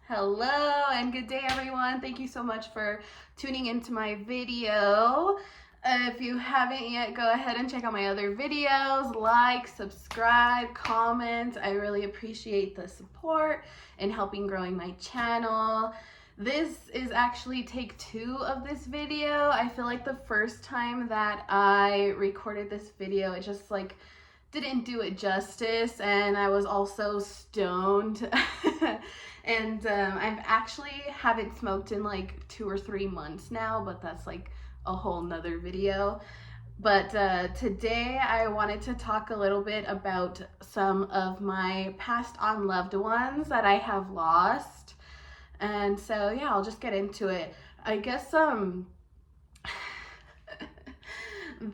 Hello and good day everyone. Thank you so much for tuning into my video. If you haven't yet, go ahead and check out my other videos. Like, subscribe, comment. I really appreciate the support and helping growing my channel. This is actually take 2 of this video. I feel like the first time that I recorded this video, it just like didn't do it justice, and I was also stoned. And I've actually haven't smoked in like 2 or 3 months now, but that's like a whole nother video. But today I wanted to talk a little bit about some of my passed on loved ones that I have lost. And so yeah, I'll just get into it. I guess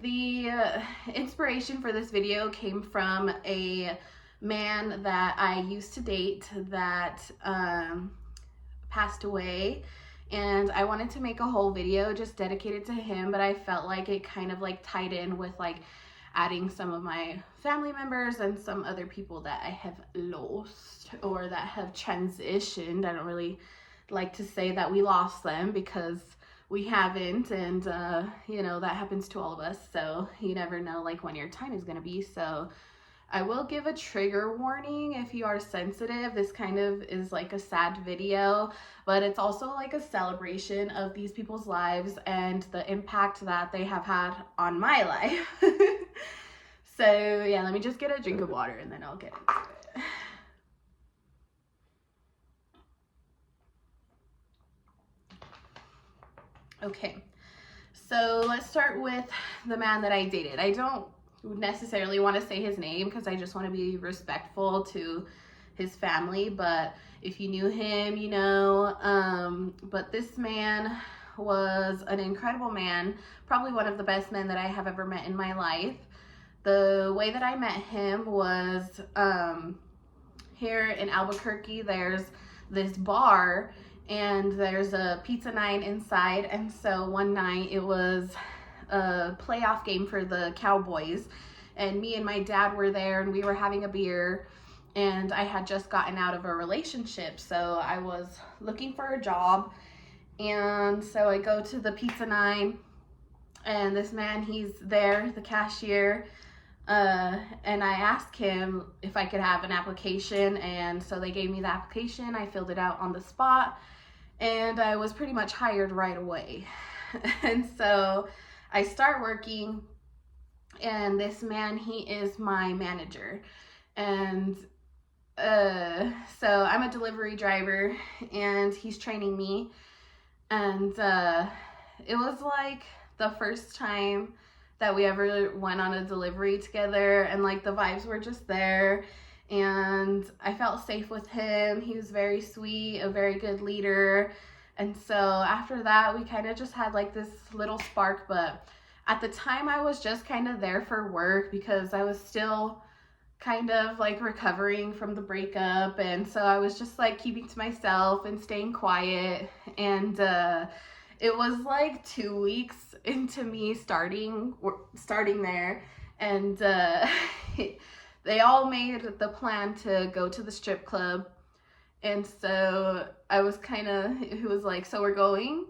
the inspiration for this video came from a man that I used to date that passed away, and I wanted to make a whole video just dedicated to him, but I felt like it kind of like tied in with like adding some of my family members and some other people that I have lost or that have transitioned. I don't really like to say that we lost them because we haven't, and you know, that happens to all of us, so you never know like when your time is gonna be. So I will give a trigger warning if you are sensitive. This kind of is like a sad video, but it's also like a celebration of these people's lives and the impact that they have had on my life. So yeah, let me just get a drink of water and then I'll get into it. Okay, so let's start with the man that I dated. I don't necessarily want to say his name because I just want to be respectful to his family, but if you knew him, you know. But this man was an incredible man, probably one of the best men that I have ever met in my life. The way that I met him was here in Albuquerque, there's this bar and there's a pizza night inside, and so one night it was a playoff game for the Cowboys, and me and my dad were there and we were having a beer, and I had just gotten out of a relationship, so I was looking for a job. And so I go to the pizza night and this man, he's there, the cashier, and I asked him if I could have an application, and so they gave me the application. I filled it out on the spot and I was pretty much hired right away. And so I start working, and this man, he is my manager. And so I'm a delivery driver and he's training me. And it was like the first time that we ever went on a delivery together, and like the vibes were just there, and I felt safe with him. He was very sweet, a very good leader. And so after that, we kind of just had like this little spark, but at the time I was just kind of there for work because I was still kind of like recovering from the breakup, and so I was just like keeping to myself and staying quiet. And it was like 2 weeks into me starting there, and they all made the plan to go to the strip club. And so I was kind of, he was like, so we're going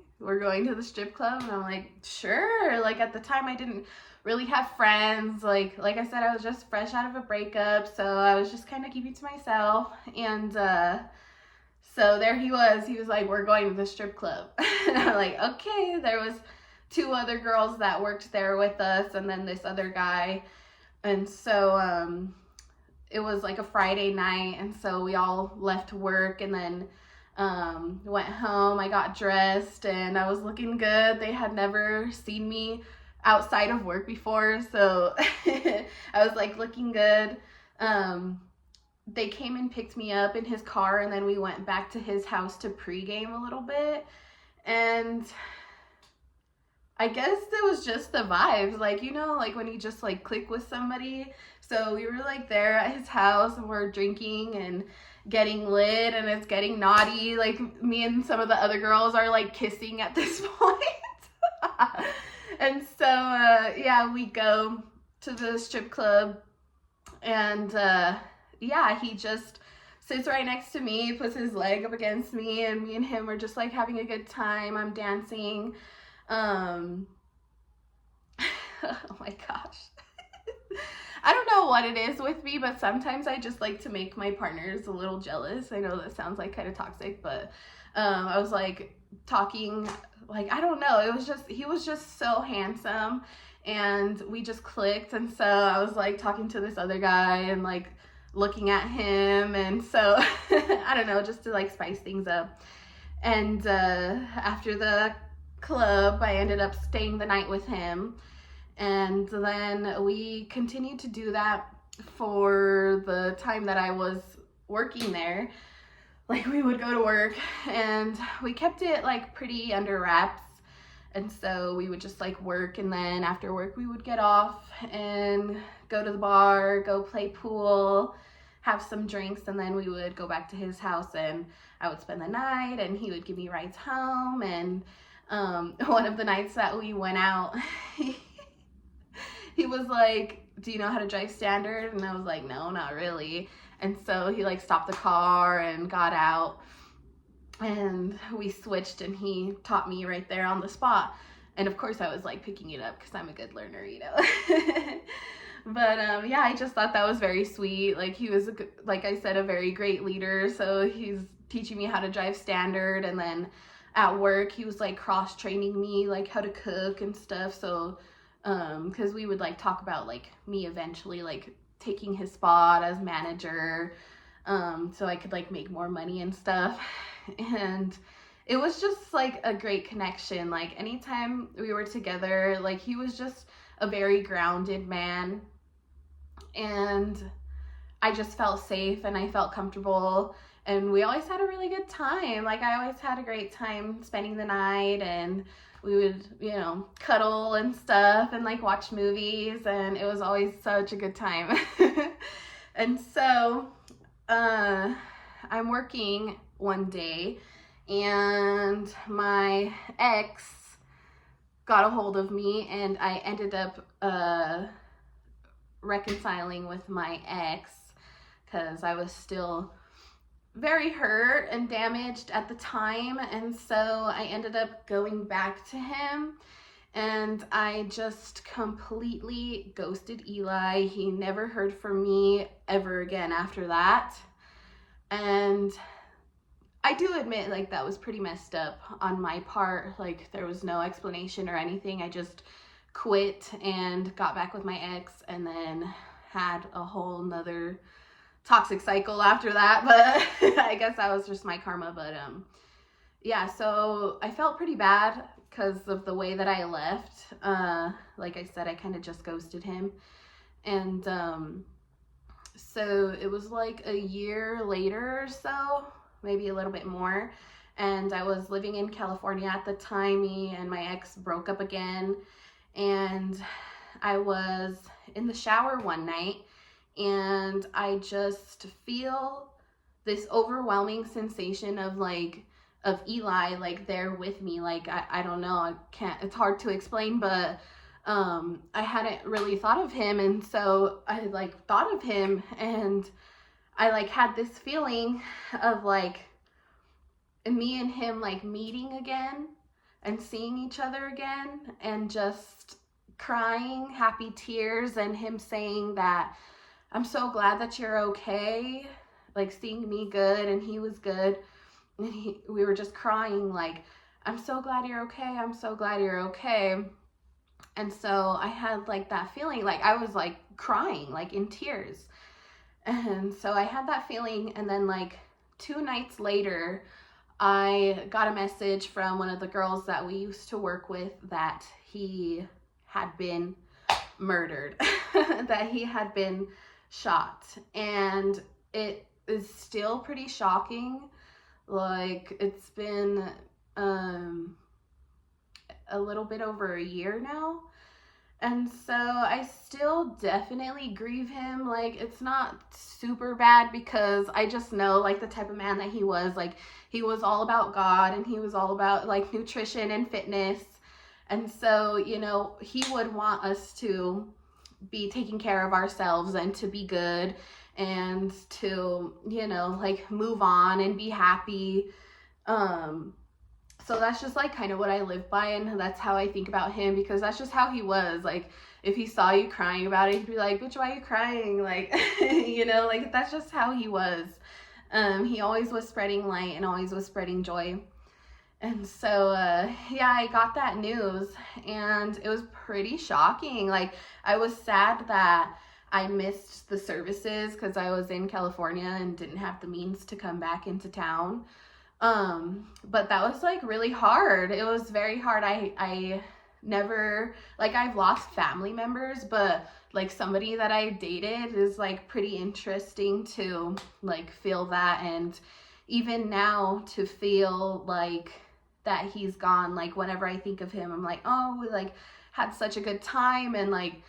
to the strip club? And I'm like, sure. Like at the time I didn't really have friends. Like I said, I was just fresh out of a breakup, so I was just kind of keeping to myself. And so there he was like, we're going to the strip club. And I'm like, okay. There was 2 other girls that worked there with us, and then this other guy. And so it was like a Friday night, and so we all left work and then went home. I got dressed and I was looking good. They had never seen me outside of work before, so I was like looking good. They came and picked me up in his car, and then we went back to his house to pregame a little bit. And I guess it was just the vibes, like, you know, like when you just like click with somebody. So we were like there at his house and we're drinking and getting lit, and it's getting naughty. Like me and some of the other girls are like kissing at this point. And so yeah, we go to the strip club, and yeah, he just sits right next to me, puts his leg up against me, and me and him are just like having a good time. I'm dancing. Oh my gosh. I don't know what it is with me, but sometimes I just like to make my partners a little jealous. I know that sounds like kind of toxic, but I was like talking, like, I don't know, it was just, he was just so handsome and we just clicked. And so I was like talking to this other guy and like looking at him, and so I don't know, just to like spice things up. And after the club, I ended up staying the night with him, and then we continued to do that for the time that I was working there. Like, we would go to work and we kept it like pretty under wraps. And so we would just like work, and then after work we would get off and go to the bar, go play pool, have some drinks, and then we would go back to his house and I would spend the night and he would give me rides home. And one of the nights that we went out, he was like, do you know how to drive standard? And I was like, no, not really. And so he like stopped the car and got out, and we switched and he taught me right there on the spot. And of course I was like picking it up because I'm a good learner, you know. But yeah, I just thought that was very sweet. Like, he was, like I said, a very great leader. So he's teaching me how to drive standard, and then at work he was like cross training me like how to cook and stuff. So because we would like talk about like me eventually like taking his spot as manager, so I could like make more money and stuff. And it was just like a great connection. Like, anytime we were together, like, he was just a very grounded man, and I just felt safe and I felt comfortable, and we always had a really good time. Like, I always had a great time spending the night, and we would, you know, cuddle and stuff and like watch movies, and it was always such a good time. And so I'm working one day, and my ex got a hold of me, and I ended up reconciling with my ex because I was still very hurt and damaged at the time. And so I ended up going back to him, and I just completely ghosted Eli. He never heard from me ever again after that. And I do admit, like, that was pretty messed up on my part. Like, there was no explanation or anything. I just quit and got back with my ex, and then had a whole nother toxic cycle after that. But I guess that was just my karma. But yeah, so I felt pretty bad because of the way that I left. Like I said, I kind of just ghosted him. And so it was like a year later or so, maybe a little bit more, and I was living in California at the time. Me and my ex broke up again, and I was in the shower one night, and I just feel this overwhelming sensation of Eli like there with me. Like, I don't know, I can't, it's hard to explain, but I hadn't really thought of him, and so I like thought of him, and I like had this feeling of like me and him like meeting again and seeing each other again, and just crying happy tears, and him saying that I'm so glad that you're okay, like seeing me good and he was good. And we were just crying like, I'm so glad you're okay, I'm so glad you're okay. And so I had like that feeling, like I was like crying, like in tears. And so I had that feeling, and then like 2 nights later, I got a message from one of the girls that we used to work with that he had been murdered, that he had been shot. And it is still pretty shocking. Like, it's been a little bit over a year now. And so I still definitely grieve him. Like, it's not super bad because I just know like the type of man that he was. Like, he was all about God, and he was all about like nutrition and fitness. And so, you know, he would want us to be taking care of ourselves and to be good and to, you know, like move on and be happy. So that's just like kind of what I live by, and that's how I think about him, because that's just how he was. Like, if he saw you crying about it, he'd be like, bitch, why are you crying? Like, you know, like that's just how he was. He always was spreading light and always was spreading joy. And so, yeah, I got that news, and it was pretty shocking. Like, I was sad that I missed the services because I was in California and didn't have the means to come back into town. But that was like really hard. It was very hard. I never, like, I've lost family members, but like somebody that I dated is like pretty interesting to like feel that. And even now to feel like that he's gone, like whenever I think of him, I'm like, oh, we like had such a good time, and like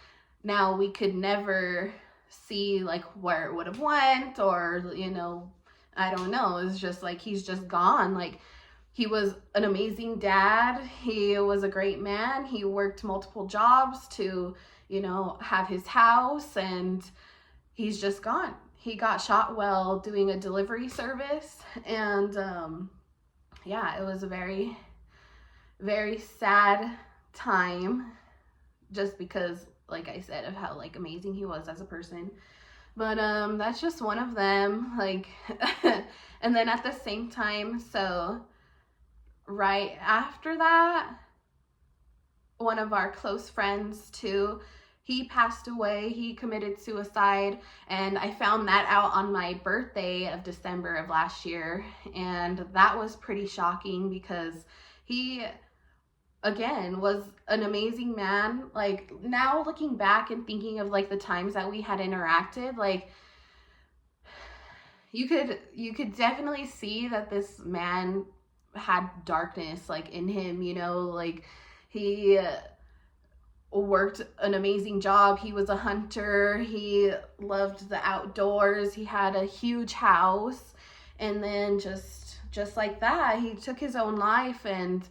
now we could never see like where it would have went, or, you know, I don't know. It's just like he's just gone. Like, he was an amazing dad. He was a great man. He worked multiple jobs to, you know, have his house, and he's just gone. He got shot while doing a delivery service, and yeah, it was a very, very sad time, just because, like I said, of how like amazing he was as a person. But that's just one of them. Like, and then at the same time, so right after that, one of our close friends too, he passed away. He committed suicide, and I found that out on my birthday of December of last year, and that was pretty shocking because he, again, was an amazing man. Like, now looking back and thinking of like the times that we had interacted, like you could definitely see that this man had darkness like in him, you know, like he worked an amazing job. He was a hunter. He loved the outdoors. He had a huge house, and then just like that, he took his own life. And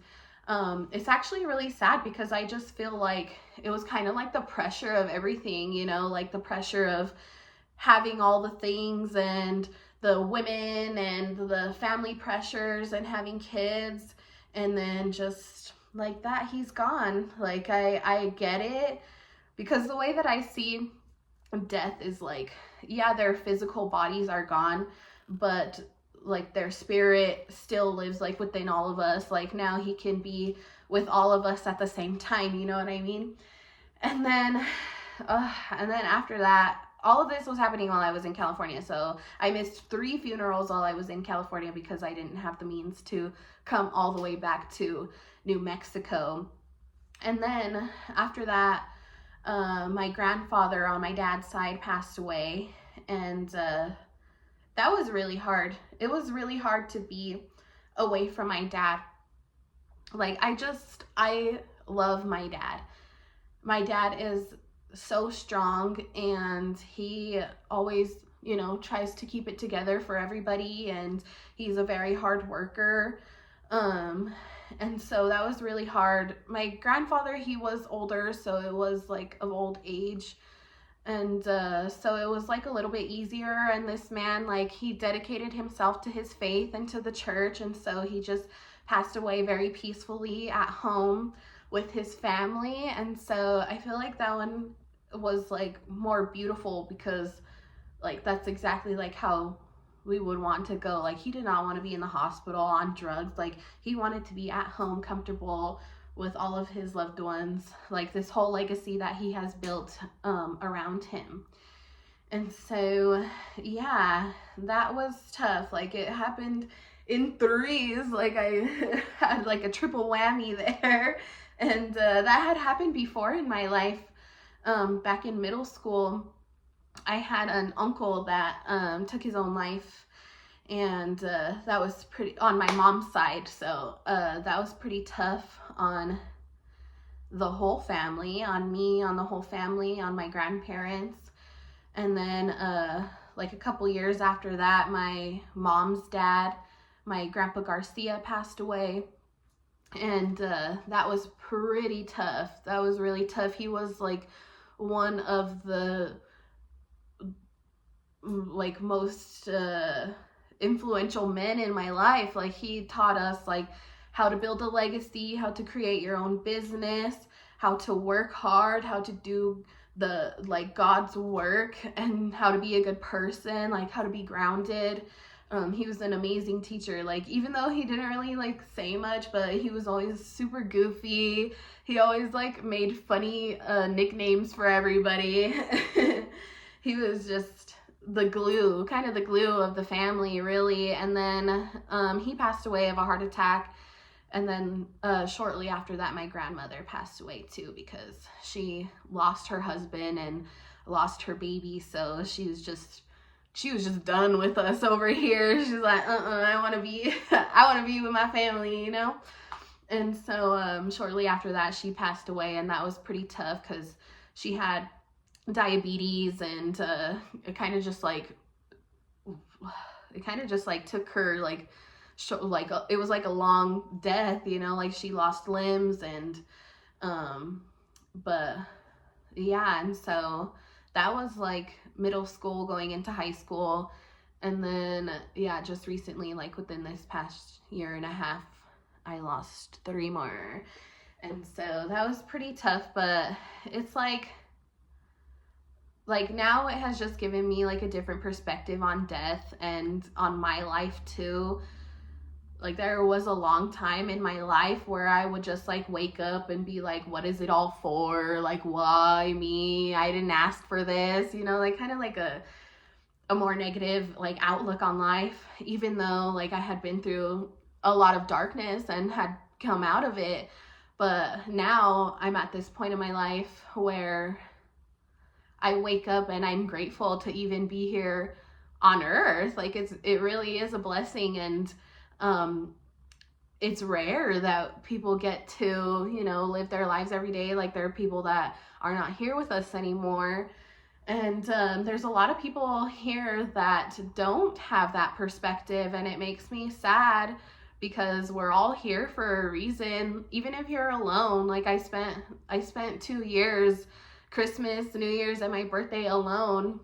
it's actually really sad because I just feel like it was kind of like the pressure of everything, you know, like the pressure of having all the things, and the women, and the family pressures, and having kids, and then just like that, he's gone. Like, I get it, because the way that I see death is like, yeah, their physical bodies are gone, but like their spirit still lives like within all of us. Like, now he can be with all of us at the same time, you know what I mean? And then after that, all of this was happening while I was in California. So I missed 3 funerals while I was in California because I didn't have the means to come all the way back to New Mexico. And then after that, my grandfather on my dad's side passed away, and that was really hard. It was really hard to be away from my dad. Like, I love my dad. My dad is so strong, and he always, you know, tries to keep it together for everybody, and he's a very hard worker. And so that was really hard. My grandfather, he was older, so it was like of old age, and so it was like a little bit easier. And this man, like, he dedicated himself to his faith and to the church, and so he just passed away very peacefully at home with his family. And so I feel like that one was like more beautiful, because like that's exactly like how we would want to go. Like, he did not want to be in the hospital on drugs. Like, he wanted to be at home comfortable with all of his loved ones, like this whole legacy that he has built around him. And so yeah, that was tough. Like, it happened in threes. Like, I had like a triple whammy there. And that had happened before in my life. Back in middle school, I had an uncle that took his own life, and that was pretty, on my mom's side, so that was pretty tough on the whole family, on me, on the whole family, on my grandparents. And then like a couple years after that, my mom's dad, my grandpa Garcia, passed away, and that was pretty tough. That was really tough. He was like one of the like most influential men in my life. Like he taught us like how to build a legacy, how to create your own business, how to work hard, how to do the like God's work, and how to be a good person, like how to be grounded. He was an amazing teacher. Like even though he didn't really like say much, but he was always super goofy. He always like made funny nicknames for everybody. He was just the glue, kind of the glue of the family, really. And then he passed away of a heart attack. And then shortly after that, my grandmother passed away too, because she lost her husband and lost her baby. So she was just done with us over here. She's like, I want to be with my family, you know? And so shortly after that, she passed away, and that was pretty tough because she had diabetes, and it kind of just like took her like it was like a long death, you know, like she lost limbs, and but yeah. And so that was like middle school going into high school. And then yeah, just recently, like within this past year and a half, I lost 3 more. And so that was pretty tough, but it's like now it has just given me like a different perspective on death and on my life too. Like there was a long time in my life where I would just like wake up and be like, what is it all for? Like, why me? I didn't ask for this, you know, like kind of like a more negative like outlook on life, even though like I had been through a lot of darkness and had come out of it. But now I'm at this point in my life where I wake up and I'm grateful to even be here on earth. Like it really is a blessing. And it's rare that people get to, you know, live their lives every day. Like there are people that are not here with us anymore. And there's a lot of people here that don't have that perspective, and it makes me sad because we're all here for a reason. Even if you're alone, like I spent 2 years, Christmas, New Year's, and my birthday alone.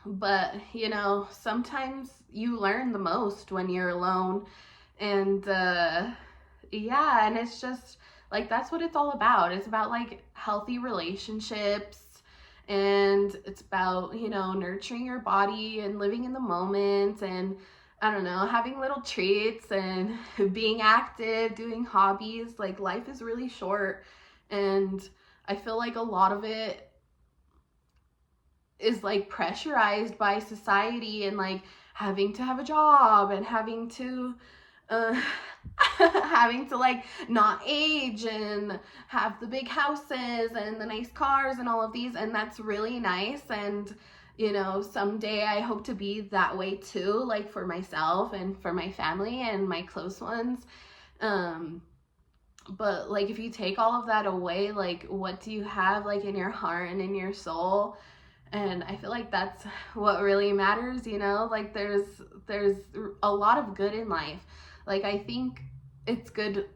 But you know, sometimes you learn the most when you're alone. And yeah, and it's just like that's what it's all about. It's about like healthy relationships, and it's about, you know, nurturing your body and living in the moment, and I don't know, having little treats and being active, doing hobbies. Like life is really short, and I feel like a lot of it is like pressurized by society, and like having to have a job and having to having to like not age and have the big houses and the nice cars and all of these. And that's really nice, and you know, someday I hope to be that way too, like for myself and for my family and my close ones. But like if you take all of that away, like what do you have like in your heart and in your soul? And I feel like that's what really matters, you know? Like there's a lot of good in life. Like I think it's good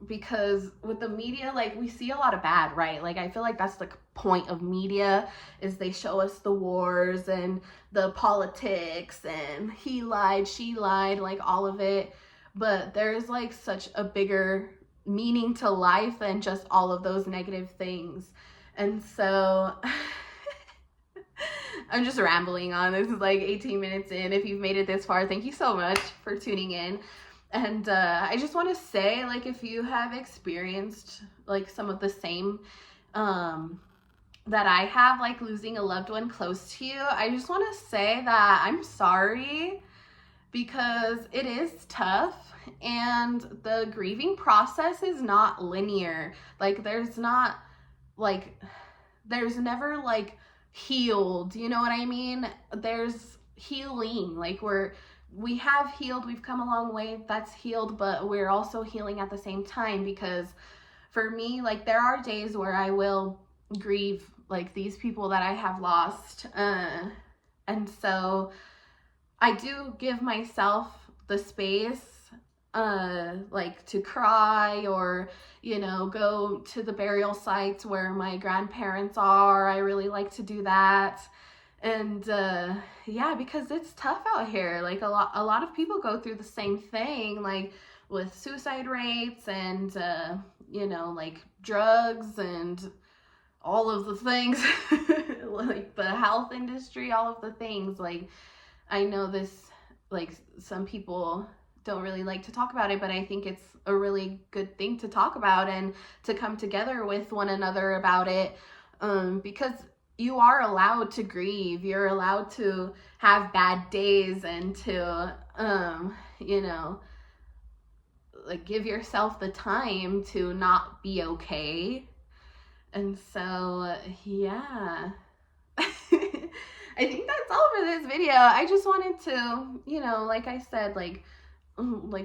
because with the media, like we see a lot of bad, right? Like I feel like that's the point of media, is they show us the wars and the politics and he lied, she lied, like all of it. But there's like such a bigger meaning to life than just all of those negative things. And so I'm just rambling on. This is like 18 minutes in. If you've made it this far, thank you so much for tuning in. And I just want to say, like, if you have experienced like some of the same that I have, like losing a loved one close to you, I just want to say that I'm sorry, because it is tough, and the grieving process is not linear. Like there's never like healed, you know what I mean? There's healing, like we have healed, we've come a long way, that's healed, but we're also healing at the same time. Because for me, like there are days where I will grieve like these people that I have lost, and so I do give myself the space like to cry, or you know, go to the burial sites where my grandparents are. I really like to do that. And yeah, because it's tough out here. Like a lot of people go through the same thing, like with suicide rates and you know, like drugs and all of the things, like the health industry, all of the things. Like I know this, like some people don't really like to talk about it, but I think it's a really good thing to talk about and to come together with one another about it, because you are allowed to grieve. You're allowed to have bad days and to, you know, like give yourself the time to not be okay. And so, yeah. I think that's all for this video. I just wanted to, you know, like I said, like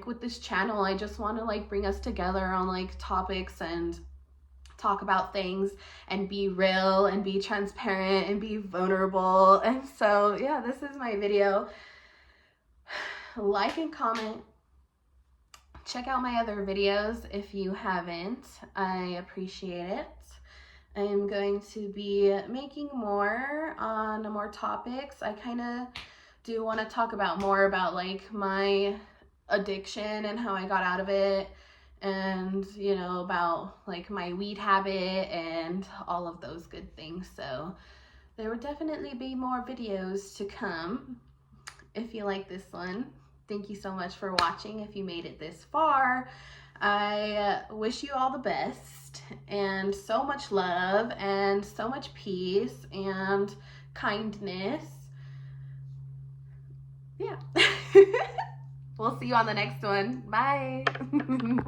with this channel, I just want to like bring us together on like topics and talk about things and be real and be transparent and be vulnerable. And so yeah, this is my video. Like and comment. Check out my other videos if you haven't. I appreciate it. I am going to be making more on more topics. I kind of do want to talk about more about like my addiction and how I got out of it, and you know, about like my weed habit and all of those good things. So there will definitely be more videos to come. If you like this one, thank you so much for watching. If you made it this far, I wish you all the best and so much love and so much peace and kindness. Yeah. We'll see you on the next one. Bye.